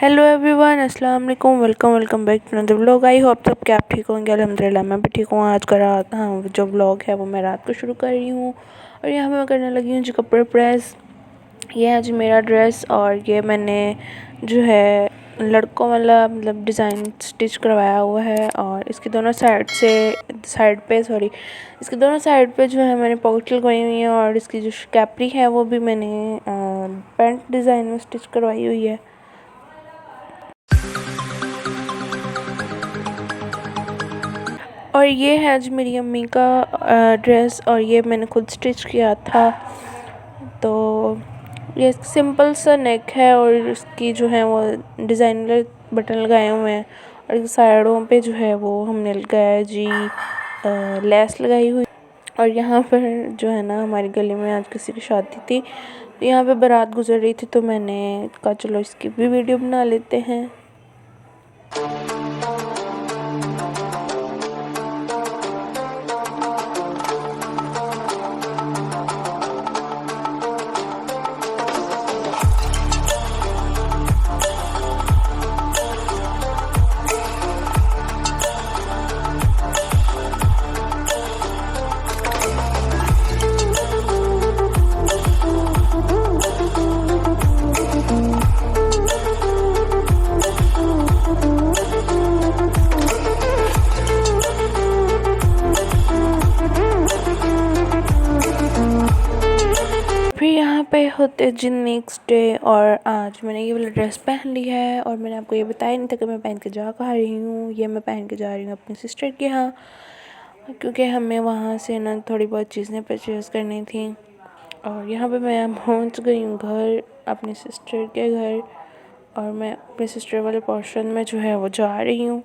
Hello everyone, अस्सलाम वालेकुम। Welcome back to another vlog. I hope सब क्या आप ठीक होंगे। अल्हम्दुलिल्लाह मैं भी ठीक हूँ। आज का रात जो व्लॉग है वो मैं रात को शुरू कर रही हूँ और यहाँ पे मैं करने लगी हूँ जी कपड़े प्रेस। ये है जी मेरा ड्रेस और ये मैंने जो है लड़कों वाला मतलब डिज़ाइन स्टिच करवाया हुआ है और इसकी दोनों इसकी दोनों साइड पे जो है मैंने पॉकेट लगवाई हुई है और इसकी जो कैपरी है वो भी मैंने पैंट डिज़ाइन में स्टिच करवाई हुई है। और ये है आज मेरी अम्मी का ड्रेस और ये मैंने खुद स्टिच किया था। तो ये सिंपल सा नेक है और इसकी जो है वो डिज़ाइनर बटन लगाए हुए हैं और साइडों पे जो है वो हमने लगाया है जी लेस लगाई हुई। और यहाँ पर जो है ना हमारी गली में आज किसी की शादी थी तो यहाँ पे बारात गुजर रही थी तो मैंने कहा चलो इसकी भी वीडियो बना लेते हैं। फिर यहाँ पे होते जी नेक्स्ट डे और आज मैंने ये वाला ड्रेस पहन लिया है और मैंने आपको ये बताया नहीं था कि मैं पहन के जा कहाँ रही हूँ। ये मैं पहन के जा रही हूँ अपनी सिस्टर के यहाँ क्योंकि हमें वहाँ से ना थोड़ी बहुत चीज़ें परचेज़ करनी थी। और यहाँ पे मैं पहुँच गई हूँ घर अपनी सिस्टर के घर और मैं अपनी सिस्टर वाले पोर्शन में जो है वो जा रही हूँ।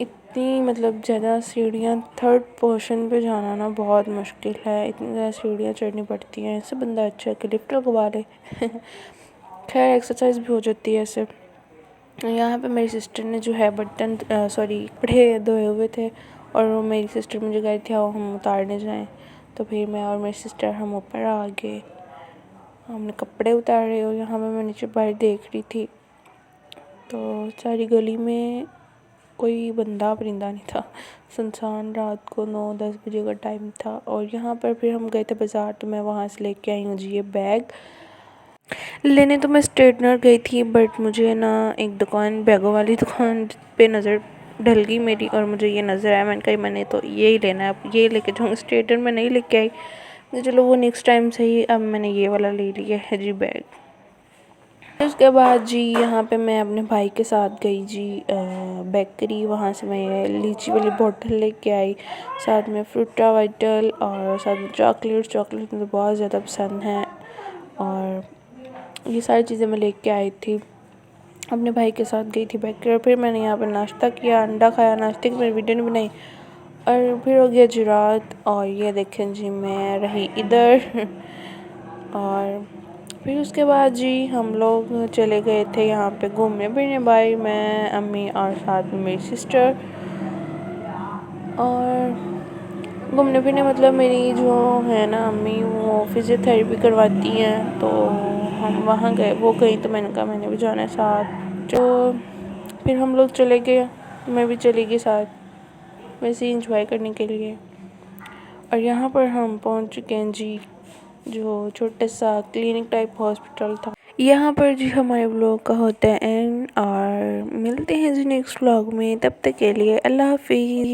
इतनी मतलब ज़्यादा सीढ़ियाँ थर्ड पोर्शन पे जाना ना बहुत मुश्किल है। इतनी ज़्यादा सीढ़ियाँ चढ़नी पड़ती हैं। ऐसे बंदा अच्छा है कि लिफ्ट लगवा ले खैर एक्सरसाइज भी हो जाती है ऐसे। यहाँ पे मेरी सिस्टर ने जो है कपड़े धोए हुए थे और वो मेरी सिस्टर मुझे कह रही थी आओ हम उतारने जाएं। तो फिर मैं और मेरी सिस्टर हम ऊपर आ गए, हमने कपड़े उतारे और यहाँ पे मैं नीचे बाहर देख रही थी तो सारी गली में कोई बंदा परिंदा नहीं था, सुनसान। रात को 9-10 बजे का टाइम था और यहाँ पर फिर हम गए थे बाज़ार तो मैं वहाँ से लेके आई हूँ जी ये बैग। लेने तो मैं स्ट्रेटनर गई थी बट मुझे ना एक दुकान बैगों वाली दुकान पे नज़र ढल गई मेरी और मुझे ये नज़र आया। मैंने कहा मैंने तो ये ही लेना है, अब ये लेके जाऊँगी। स्ट्रेटनर में नहीं लेके आई, चलो वो नेक्स्ट टाइम सही। अब मैंने ये वाला ले लिया है जी बैग। उसके बाद जी यहाँ पे मैं अपने भाई के साथ गई जी बेकरी। वहाँ से मैं लीची वाली बोतल लेके आई, साथ में फ्रूटा वाइटल और साथ में चॉकलेट मुझे बहुत ज़्यादा पसंद है और ये सारी चीज़ें मैं लेके आई थी। अपने भाई के साथ गई थी बेकरी और फिर मैंने यहाँ पर नाश्ता किया, अंडा खाया। नाश्ते की मैंने वीडियो नहीं बनाई और फिर हो गया जी रात। और ये देखें जी मैं रही इधर और फिर उसके बाद जी हम लोग चले गए थे यहाँ पे घूमने फिरने। भाई, मैं, अम्मी और साथ में मेरी सिस्टर। और घूमने फिरने मतलब मेरी जो है ना अम्मी वो फिज़ियोथेरेपी करवाती हैं तो हम वहाँ गए, वो गई तो मैंने कहा मैंने भी जाना है साथ। तो फिर हम लोग चले गए, मैं भी चली गई साथ वैसे ही इंजॉय करने के लिए। और यहाँ पर हम पहुँच चुके हैं जी जो छोटा सा क्लिनिक टाइप हॉस्पिटल था। यहाँ पर जी हमारे व्लॉग का होता है एंड और मिलते हैं जी नेक्स्ट व्लॉग में। तब तक के लिए अल्लाह हाफिज़।